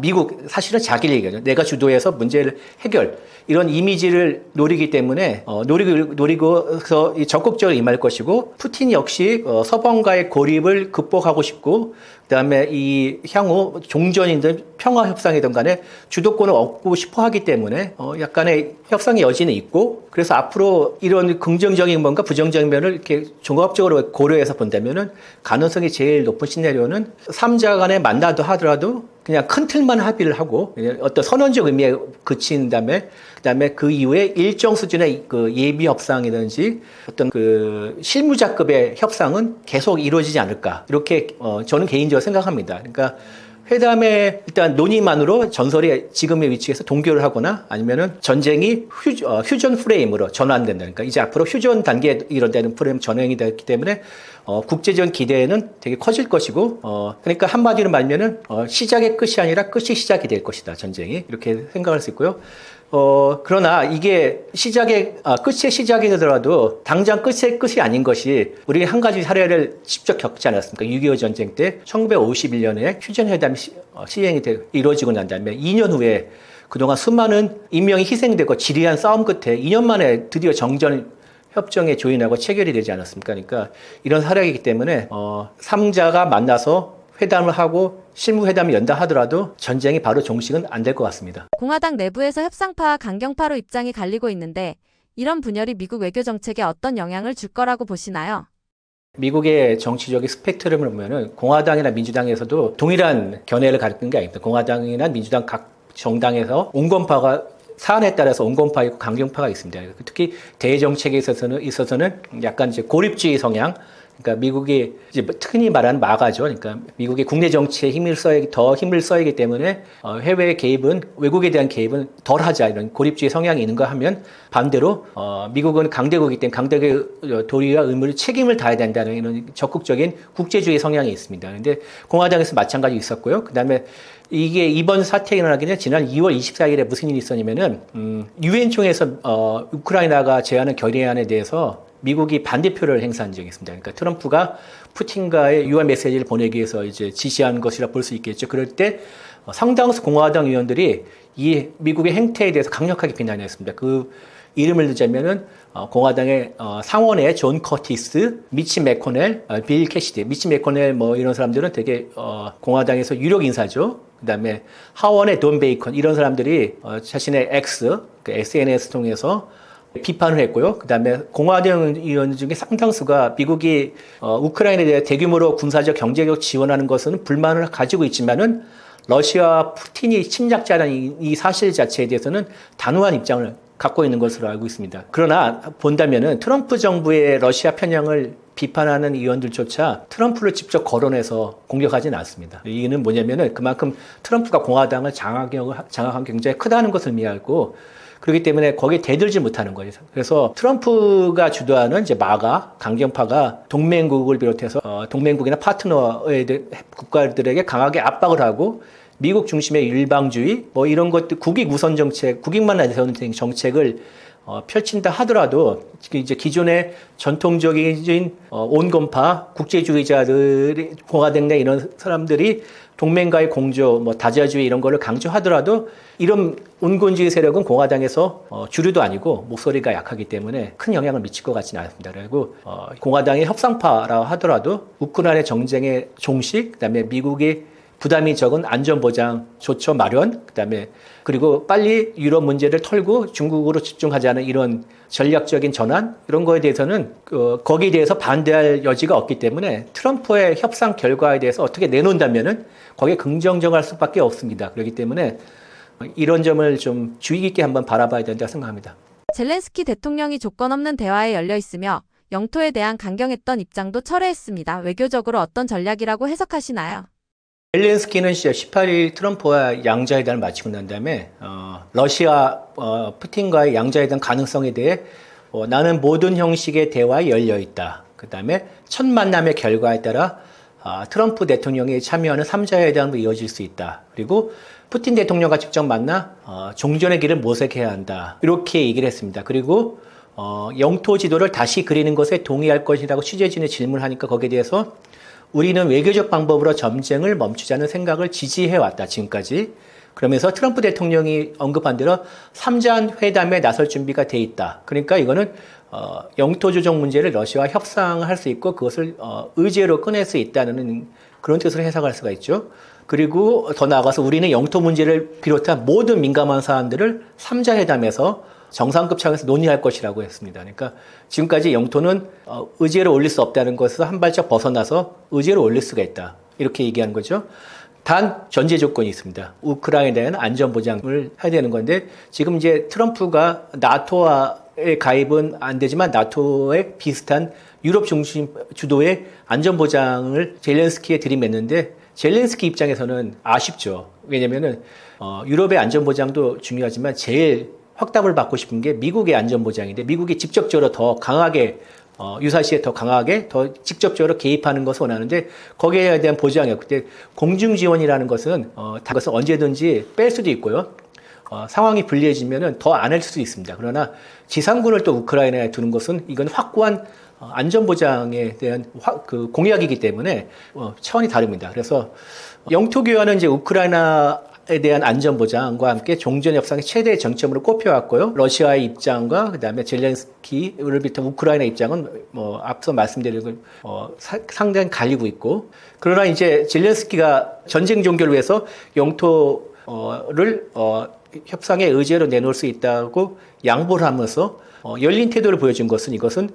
미국 사실은 자기를 얘기하죠. 내가 주도해서 문제를 해결 이런 이미지를 노리기 때문에 노리고서 적극적으로 임할 것이고 푸틴 역시 서방과의 고립을 극복하고 싶고 그다음에 이 향후 종전이든 평화 협상이든 간에 주도권을 얻고 싶어 하기 때문에 약간의 협상의 여지는 있고 그래서 앞으로 이런 긍정적인 뭔가 부정적인 면을 이렇게 종합적으로 고려해서 본다면은 가능성이 제일 높은 시나리오는 3자 간에 만나도 하더라도 그냥 큰 틀만 합의를 하고 어떤 선언적 의미에 그친 다음에 그다음에 그 이후에 일정 수준의 그 예비 협상이든지 어떤 그 실무자급의 협상은 계속 이루어지지 않을까 이렇게 저는 개인적으로 생각합니다. 그러니까 회담의 일단 논의만으로 전설이 지금의 위치에서 동결을 하거나 아니면은 전쟁이 휴전 프레임으로 전환된다. 그러니까 이제 앞으로 휴전 단계에 이런다는 프레임 전환이 됐기 때문에 국제적 기대는 되게 커질 것이고 그러니까 한마디로 말하면은 시작의 끝이 아니라 끝이 시작이 될 것이다. 전쟁이 이렇게 생각할 수 있고요. 그러나 이게 끝의 시작이 되더라도 당장 끝의 끝이 아닌 것이 우리 한 가지 사례를 직접 겪지 않았습니까? 6.25 전쟁 때 1951년에 휴전회담이 이루어지고 난 다음에 2년 후에 그동안 수많은 인명이 희생되고 지리한 싸움 끝에 2년 만에 드디어 정전 협정에 조인하고 체결이 되지 않았습니까? 그러니까 이런 사례이기 때문에 3자가 만나서 회담을 하고 실무회담을 연다 하더라도 전쟁이 바로 종식은 안 될 것 같습니다. 공화당 내부에서 협상파와 강경파로 입장이 갈리고 있는데 이런 분열이 미국 외교 정책에 어떤 영향을 줄 거라고 보시나요? 미국의 정치적인 스펙트럼을 보면은 공화당이나 민주당에서도 동일한 견해를 가르치는 게 아닙니다. 공화당이나 민주당 각 정당에서 온건파가 사안에 따라서 온건파 있고 강경파가 있습니다. 특히 대정책에 있어서는 약간 이제 고립주의 성향, 그러니까 미국이 이제 흔히 말하는 마가죠. 그러니까 미국의 국내 정치에 더 힘을 써야기 때문에 해외 개입은 외국에 대한 개입은 덜하자 이런 고립주의 성향이 있는가 하면 반대로 미국은 강대국이기 때문에 강대국의 도리와 의무를 책임을 다해야 된다는 이런 적극적인 국제주의 성향이 있습니다. 그런데 공화당에서 마찬가지 있었고요. 그다음에 이게 이번 사태가 일어나기 전에 지난 2월 24일에 무슨 일이 있었냐면은 유엔 총회에서 우크라이나가 제안한 결의안에 대해서 미국이 반대표를 행사한 적이 있습니다. 그러니까 트럼프가 푸틴과의 유한 메시지를 보내기 위해서 이제 지시한 것이라 볼 수 있겠죠. 그럴 때 상당수 공화당 의원들이 이 미국의 행태에 대해서 강력하게 비난했습니다. 그 이름을 들자면은 공화당의 상원의 존 커티스, 미치 매코넬, 빌 캐시디, 미치 매코넬 뭐 이런 사람들은 되게 공화당에서 유력 인사죠. 그다음에 하원의 돈 베이컨 이런 사람들이 자신의 SNS 통해서 비판을 했고요. 그다음에 공화당 의원 중에 상당수가 미국이 우크라이나에 대해 대규모로 군사적 경제적 지원하는 것은 불만을 가지고 있지만은 러시아 푸틴이 침략자라는 이 사실 자체에 대해서는 단호한 입장을 갖고 있는 것으로 알고 있습니다. 그러나 본다면은 트럼프 정부의 러시아 편향을 비판하는 의원들조차 트럼프를 직접 거론해서 공격하지는 않습니다. 이유는 뭐냐면은 그만큼 트럼프가 공화당을 장악한 굉장히 크다는 것을 의미하고 그렇기 때문에 거기에 대들지 못하는 거예요. 그래서 트럼프가 주도하는 이제 마가 강경파가 동맹국을 비롯해서 동맹국이나 파트너의 국가들에게 강하게 압박을 하고 미국 중심의 일방주의 뭐 이런 것들 국익 우선 정책, 국익만 내세우는 정책을 펼친다 하더라도 이제 기존의 전통적인 온건파 국제주의자들이 공화당 내 이런 사람들이 동맹과의 공조, 뭐 다자주의 이런 거를 강조하더라도 이런 온건주의 세력은 공화당에서 주류도 아니고 목소리가 약하기 때문에 큰 영향을 미칠 것 같지는 않습니다. 그리고 공화당의 협상파라 하더라도 우크라이나 정쟁의 종식, 그다음에 미국이 부담이 적은 안전보장 조처 마련, 그리고 빨리 유럽 문제를 털고 중국으로 집중하자는 이런 전략적인 전환, 이런 거에 대해서는 거기에 대해서 반대할 여지가 없기 때문에 트럼프의 협상 결과에 대해서 어떻게 내놓는다면은 거기에 긍정적할 수밖에 없습니다. 그렇기 때문에 이런 점을 좀 주의 깊게 한번 바라봐야 된다고 생각합니다. 젤렌스키 대통령이 조건 없는 대화에 열려 있으며 영토에 대한 강경했던 입장도 철회했습니다. 외교적으로 어떤 전략이라고 해석하시나요? 젤렌스키는 18일 트럼프와 양자회담을 마치고 난 다음에 러시아 푸틴과의 양자회담 가능성에 대해 나는 모든 형식의 대화에 열려 있다. 그다음에 첫 만남의 결과에 따라 트럼프 대통령이 참여하는 3자 회담도 이어질 수 있다. 그리고 푸틴 대통령과 직접 만나 종전의 길을 모색해야 한다. 이렇게 얘기를 했습니다. 그리고 영토 지도를 다시 그리는 것에 동의할 것이라고 취재진이 질문하니까 거기에 대해서 우리는 외교적 방법으로 전쟁을 멈추자는 생각을 지지해왔다, 지금까지. 그러면서 트럼프 대통령이 언급한 대로 3자 회담에 나설 준비가 돼 있다. 그러니까 이거는 영토 조정 문제를 러시아와 협상할 수 있고 그것을 의제로 꺼낼 수 있다는 그런 뜻으로 해석할 수가 있죠. 그리고 더 나아가서 우리는 영토 문제를 비롯한 모든 민감한 사안들을 3자 회담에서 정상급 차원에서 논의할 것이라고 했습니다. 그러니까 지금까지 영토는 의제로 올릴 수 없다는 것에서 한 발짝 벗어나서 의제로 올릴 수가 있다. 이렇게 얘기하는 거죠. 단 전제 조건이 있습니다. 우크라이나에 대한 안전 보장을 해야 되는 건데 지금 이제 트럼프가 나토와의 가입은 안 되지만 나토에 비슷한 유럽 중심 주도의 안전 보장을 젤렌스키에 들이맸는데 젤렌스키 입장에서는 아쉽죠. 왜냐면은 유럽의 안전보장도 중요하지만 제일 확답을 받고 싶은 게 미국의 안전보장인데 미국이 직접적으로 더 강하게 유사시에 더 강하게 더 직접적으로 개입하는 것을 원하는데 거기에 대한 보장이 없기 때문에 공중 지원이라는 것은 그것은 언제든지 뺄 수도 있고요. 상황이 불리해지면은 더 안 할 수도 있습니다. 그러나 지상군을 또 우크라이나에 두는 것은 이건 확고한 안전보장에 대한 그 공약이기 때문에 차원이 다릅니다. 그래서 영토 교환은 이제 우크라이나에 대한 안전보장과 함께 종전 협상의 최대 정점으로 꼽혀왔고요. 러시아의 입장과 그다음에 젤렌스키를 비롯한 우크라이나 입장은 앞서 말씀드린 걸 상당히 갈리고 있고 그러나 이제 젤렌스키가 전쟁 종결을 위해서 영토를 협상의 의제로 내놓을 수 있다고 양보를 하면서 열린 태도를 보여준 것은 이것은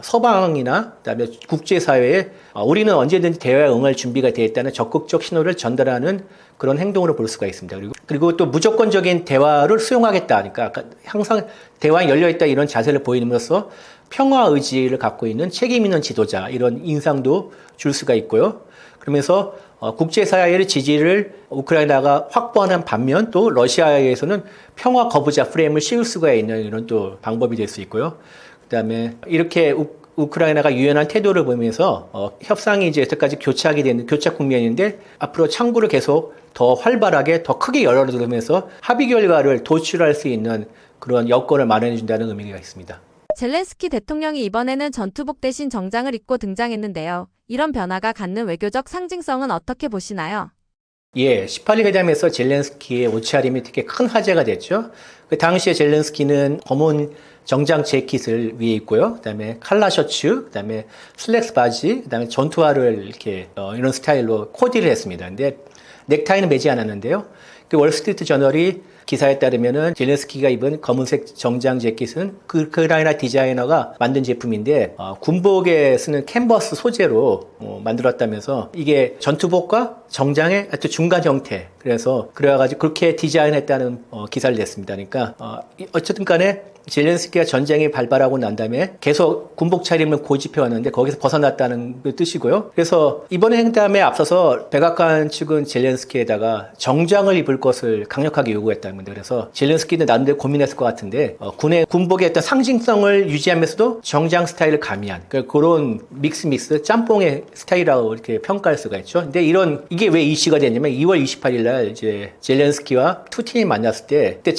서방이나 그다음에 국제사회에 우리는 언제든지 대화에 응할 준비가 되어 있다는 적극적 신호를 전달하는 그런 행동으로 볼 수가 있습니다. 그리고 또 무조건적인 대화를 수용하겠다. 그러니까 항상 대화에 열려있다 이런 자세를 보이면서 평화 의지를 갖고 있는 책임 있는 지도자 이런 인상도 줄 수가 있고요. 그러면서 국제사회의 지지를 우크라이나가 확보하는 반면 또 러시아에서는 평화 거부자 프레임을 씌울 수가 있는 이런 또 방법이 될 수 있고요. 그다음에 이렇게 우크라이나가 유연한 태도를 보이면서 협상이 이제 여태까지 교착이 되는 교착 국면인데 앞으로 창구를 계속 더 활발하게 더 크게 열어두면서 합의 결과를 도출할 수 있는 그런 여건을 마련해 준다는 의미가 있습니다. 젤렌스키 대통령이 이번에는 전투복 대신 정장을 입고 등장했는데요. 이런 변화가 갖는 외교적 상징성은 어떻게 보시나요? 예, 18일 회담에서 젤렌스키의 옷차림이 되게 큰 화제가 됐죠. 그 당시에 젤렌스키는 검은 정장 재킷을 위에 입고요. 그다음에 칼라 셔츠, 그다음에 슬랙스 바지, 그다음에 전투화를 이렇게 이런 스타일로 코디를 했습니다. 근데 넥타이는 매지 않았는데요. 그 월스트리트 저널이 기사에 따르면은 젤렌스키가 입은 검은색 정장 재킷은 우크라이나 디자이너가 만든 제품인데 군복에 쓰는 캔버스 소재로 만들었다면서 이게 전투복과 정장의 하여튼 중간 형태 그래가지고 그렇게 디자인했다는 기사를 냈습니다. 그러니까 어쨌든 간에 젤렌스키가 전쟁이 발발하고 난 다음에 계속 군복 차림을 고집해 왔는데 거기서 벗어났다는 그 뜻이고요. 그래서 이번 행담에 앞서서 백악관 측은 젤렌스키에다가 정장을 입을 것을 강력하게 요구했답니다. 그래서 젤렌스키는 나름대로 고민했을 것 같은데 군의 군복의 어떤 상징성을 유지하면서도 정장 스타일을 가미한 그런 믹스 짬뽕의 스타일이라고 이렇게 평가할 수가 있죠. 근데 이게 왜 이슈가 됐냐면 2월 28일 날 이제 젤렌스키와 푸틴이 만났을 때 그때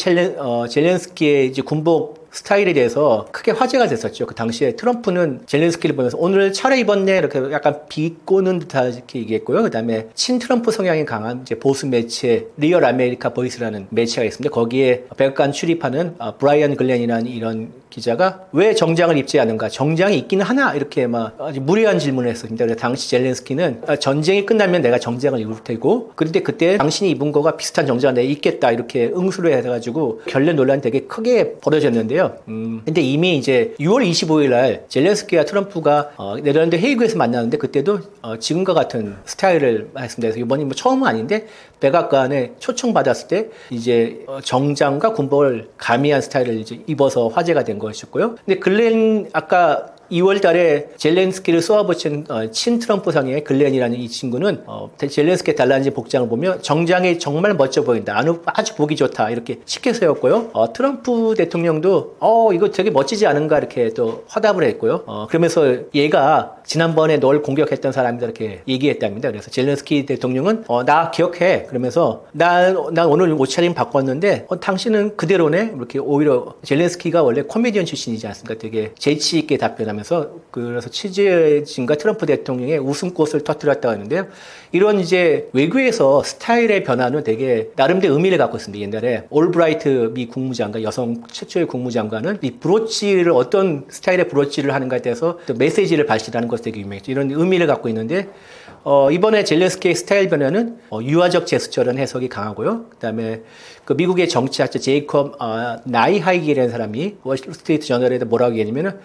젤렌스키의 이제 군복 스타일에 대해서 크게 화제가 됐었죠. 그 당시에 트럼프는 젤렌스키를 보면서 오늘 차려입었네 이렇게 약간 비꼬는 듯하게 이렇게 얘기했고요. 그다음에 친트럼프 성향이 강한 이제 보수 매체 리얼 아메리카 보이스라는 매체가 있습니다. 거기에 백악관 출입하는 브라이언 글렌이라는 이런 기자가 왜 정장을 입지 않은가? 정장이 있기는 하나? 이렇게 막 아주 무리한 질문을 했습니다. 그래서 당시 젤렌스키는 전쟁이 끝나면 내가 정장을 입을 테고 그런데 그때 당신이 입은 거가 비슷한 정장을 내가 입겠다 이렇게 응수를 해가지고 결례 논란이 되게 크게 벌어졌는데요. 근데 이미 이제 6월 25일 날 젤렌스키와 트럼프가 네덜란드 헤이그에서 만났는데 그때도 지금과 같은 스타일을 했습니다. 그래서 이번이 뭐 처음은 아닌데 백악관에 초청받았을 때 이제 정장과 군복을 가미한 스타일을 이제 입어서 화제가 된 것이었고요. 근데 글렌 아까 2월 달에 젤렌스키를 쏘아붙인 친트럼프 성의 글렌이라는 이 친구는 젤렌스키의 달라진 복장을 보면 정장이 정말 멋져 보인다. 아주 보기 좋다. 이렇게 쉽게 세웠고요. 트럼프 대통령도 이거 되게 멋지지 않은가 이렇게 또 화답을 했고요. 그러면서 얘가 지난번에 널 공격했던 사람이다 이렇게 얘기했답니다. 그래서 젤렌스키 대통령은 나 기억해. 그러면서 난 오늘 옷차림 바꿨는데 당신은 그대로네. 이렇게 오히려 젤렌스키가 원래 코미디언 출신이지 않습니까? 되게 재치 있게 답변하면서 그래서 취재진과 트럼프 대통령의 웃음꽃을 터뜨렸다고 하는데요. 이런 이제 외교에서 스타일의 변화는 되게 나름대로 의미를 갖고 있습니다. 옛날에 올브라이트 미 국무장관, 여성 최초의 국무장관은 이 브로치를 어떤 스타일의 브로치를 하는가에 대해서 또 메시지를 발신하는 것이 되게 유명했죠. 이런 의미를 갖고 있는데 이번에 젤렌스키의 스타일 변화는 유화적 제스처라는 해석이 강하고요. 그다음에 그 미국의 정치학자 제이콥 나이하이기라는 사람이 월스트리트 저널에도 뭐라고 얘기하냐면은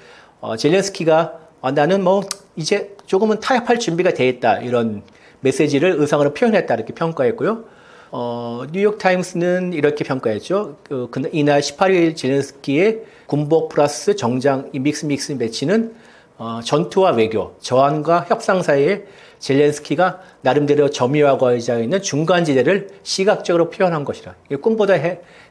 젤렌스키가 나는 뭐 이제 조금은 타협할 준비가 돼 있다 이런 메시지를 의상으로 표현했다 이렇게 평가했고요. 뉴욕타임스는 이렇게 평가했죠. 이날 18일 젤렌스키의 군복 플러스 정장 이 믹스 매치는 전투와 외교, 저항과 협상 사이에 젤렌스키가 나름대로 점유하고자 있는 중간지대를 시각적으로 표현한 것이라. 이게 꿈보다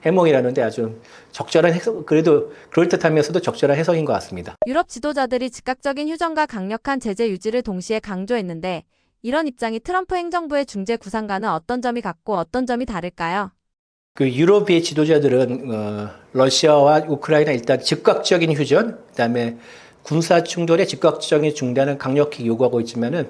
해몽이라는데 아주 적절한 해석, 그래도 그럴듯하면서도 적절한 해석인 것 같습니다. 유럽 지도자들이 즉각적인 휴전과 강력한 제재 유지를 동시에 강조했는데 이런 입장이 트럼프 행정부의 중재 구상과는 어떤 점이 같고 어떤 점이 다를까요? 그 유럽의 지도자들은 러시아와 우크라이나 일단 즉각적인 휴전, 그다음에 군사 충돌의 즉각적인 중단을 강력히 요구하고 있지만은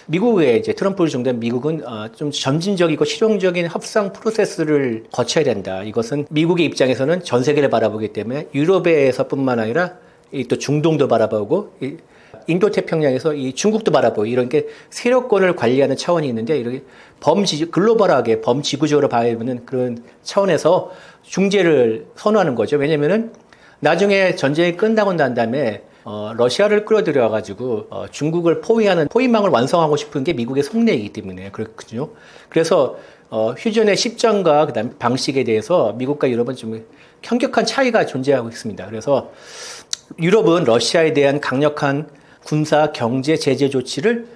미국의 이제 트럼프를 중단 미국은 좀 점진적이고 실용적인 협상 프로세스를 거쳐야 된다. 이것은 미국의 입장에서는 전 세계를 바라보기 때문에 유럽에서뿐만 아니라 또 중동도 바라보고 인도 태평양에서 이 중국도 바라보고 이런 게 세력권을 관리하는 차원이 있는데 이렇게 글로벌하게 범지구적으로 봐야 되는 그런 차원에서 중재를 선호하는 거죠. 왜냐면은 나중에 전쟁이 끝나고 난 다음에 러시아를 끌어들여 가지고 중국을 포위하는 포위망을 완성하고 싶은 게 미국의 속내이기 때문에 그렇거든요. 그래서 휴전의 십정과 그다음 방식에 대해서 미국과 유럽은 좀 현격한 차이가 존재하고 있습니다. 그래서 유럽은 러시아에 대한 강력한 군사 경제 제재 조치를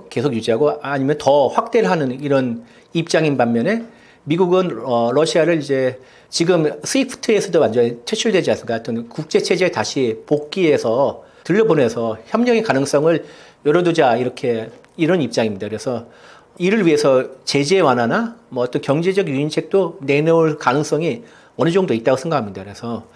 계속 유지하고 아니면 더 확대를 하는 이런 입장인 반면에 미국은 러시아를 이제 지금 스위프트에서도 완전히 퇴출되지 않습니까? 하여튼 국제 체제에 다시 복귀해서 들려보내서 협력의 가능성을 열어두자 이런 입장입니다. 그래서 이를 위해서 제재 완화나 뭐 어떤 경제적 유인책도 내놓을 가능성이 어느 정도 있다고 생각합니다. 그래서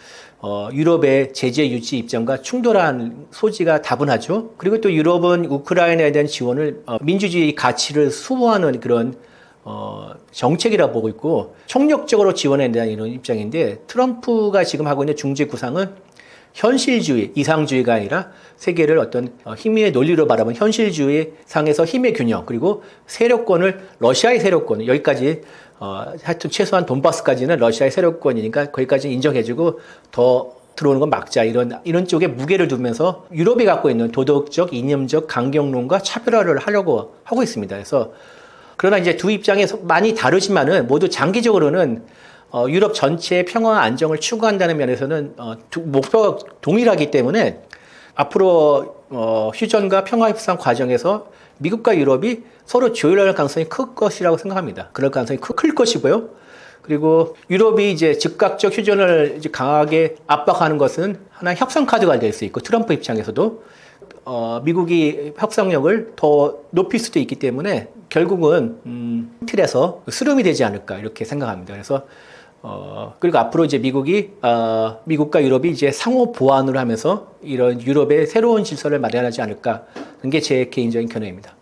유럽의 제재 유지 입장과 충돌한 소지가 다분하죠. 그리고 또 유럽은 우크라이나에 대한 지원을 민주주의 가치를 수호하는 그런 정책이라 보고 있고 총력적으로 지원해야 된다는 이런 입장인데 트럼프가 지금 하고 있는 중재 구상은 현실주의, 이상주의가 아니라 세계를 어떤 힘의 논리로 바라본 현실주의 상에서 힘의 균형 그리고 러시아의 세력권 여기까지 하여튼 최소한 돈바스까지는 러시아의 세력권이니까 거기까지 인정해주고 더 들어오는 건 막자 이런 쪽에 무게를 두면서 유럽이 갖고 있는 도덕적, 이념적 강경론과 차별화를 하려고 하고 있습니다. 그래서 그러나 이제 두 입장이 많이 다르지만은 모두 장기적으로는 유럽 전체의 평화와 안정을 추구한다는 면에서는 목표가 동일하기 때문에 앞으로 휴전과 평화 협상 과정에서 미국과 유럽이 서로 조율할 가능성이 클 것이라고 생각합니다. 그럴 가능성이 클 것이고요. 그리고 유럽이 이제 즉각적 휴전을 이제 강하게 압박하는 것은 하나의 협상 카드가 될 수 있고 트럼프 입장에서도 미국이 협상력을 더 높일 수도 있기 때문에 결국은 틀에서 수렴이 되지 않을까 이렇게 생각합니다. 그래서 그리고 앞으로 이제 미국과 유럽이 이제 상호 보완을 하면서 이런 유럽의 새로운 질서를 마련하지 않을까 하는 게 제 개인적인 견해입니다.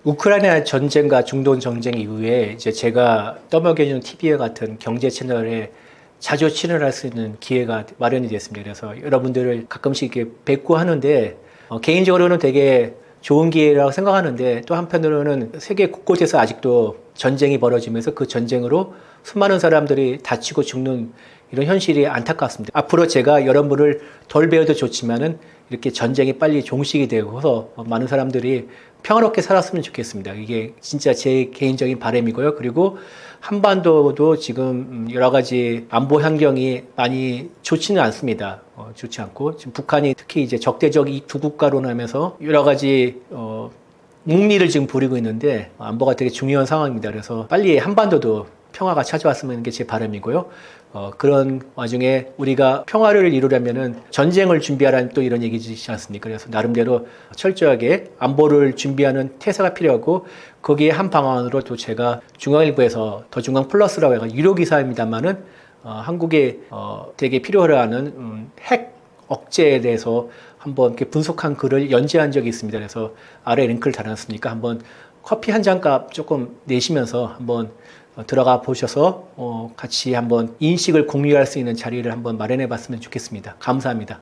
우크라이나 전쟁과 중동 전쟁 이후에 이제 제가 떠먹여주는 TV와 같은 경제 채널에 자주 출연할 수 있는 기회가 마련이 됐습니다. 그래서 여러분들을 가끔씩 이렇게 뵙고 하는데 개인적으로는 되게 좋은 기회라고 생각하는데 또 한편으로는 세계 곳곳에서 아직도 전쟁이 벌어지면서 그 전쟁으로 수많은 사람들이 다치고 죽는 이런 현실이 안타깝습니다. 앞으로 제가 여러분을 덜 배워도 좋지만은 이렇게 전쟁이 빨리 종식이 되고서 많은 사람들이 평화롭게 살았으면 좋겠습니다. 이게 진짜 제 개인적인 바람이고요. 그리고 한반도도 지금 여러 가지 안보 환경이 많이 좋지는 않습니다. 좋지 않고 지금 북한이 특히 이제 적대적 이 두 국가로 하면서 여러 가지 묵리를 지금 부리고 있는데 안보가 되게 중요한 상황입니다. 그래서 빨리 한반도도 평화가 찾아왔으면 하는 게 제 바람이고요. 그런 와중에 우리가 평화를 이루려면은 전쟁을 준비하라는 또 이런 얘기지 않습니까? 그래서 나름대로 철저하게 안보를 준비하는 태세가 필요하고 거기에 한 방안으로 또 제가 중앙일보에서 더 중앙 플러스라고 해서 유료 기사입니다만은 한국에 되게 필요하는 핵 억제에 대해서 한번 이렇게 분석한 글을 연재한 적이 있습니다. 그래서 아래 링크를 달아놨으니까 한번 커피 한 잔값 조금 내시면서 한번 들어가 보셔서 같이 한번 인식을 공유할 수 있는 자리를 한번 마련해 봤으면 좋겠습니다. 감사합니다.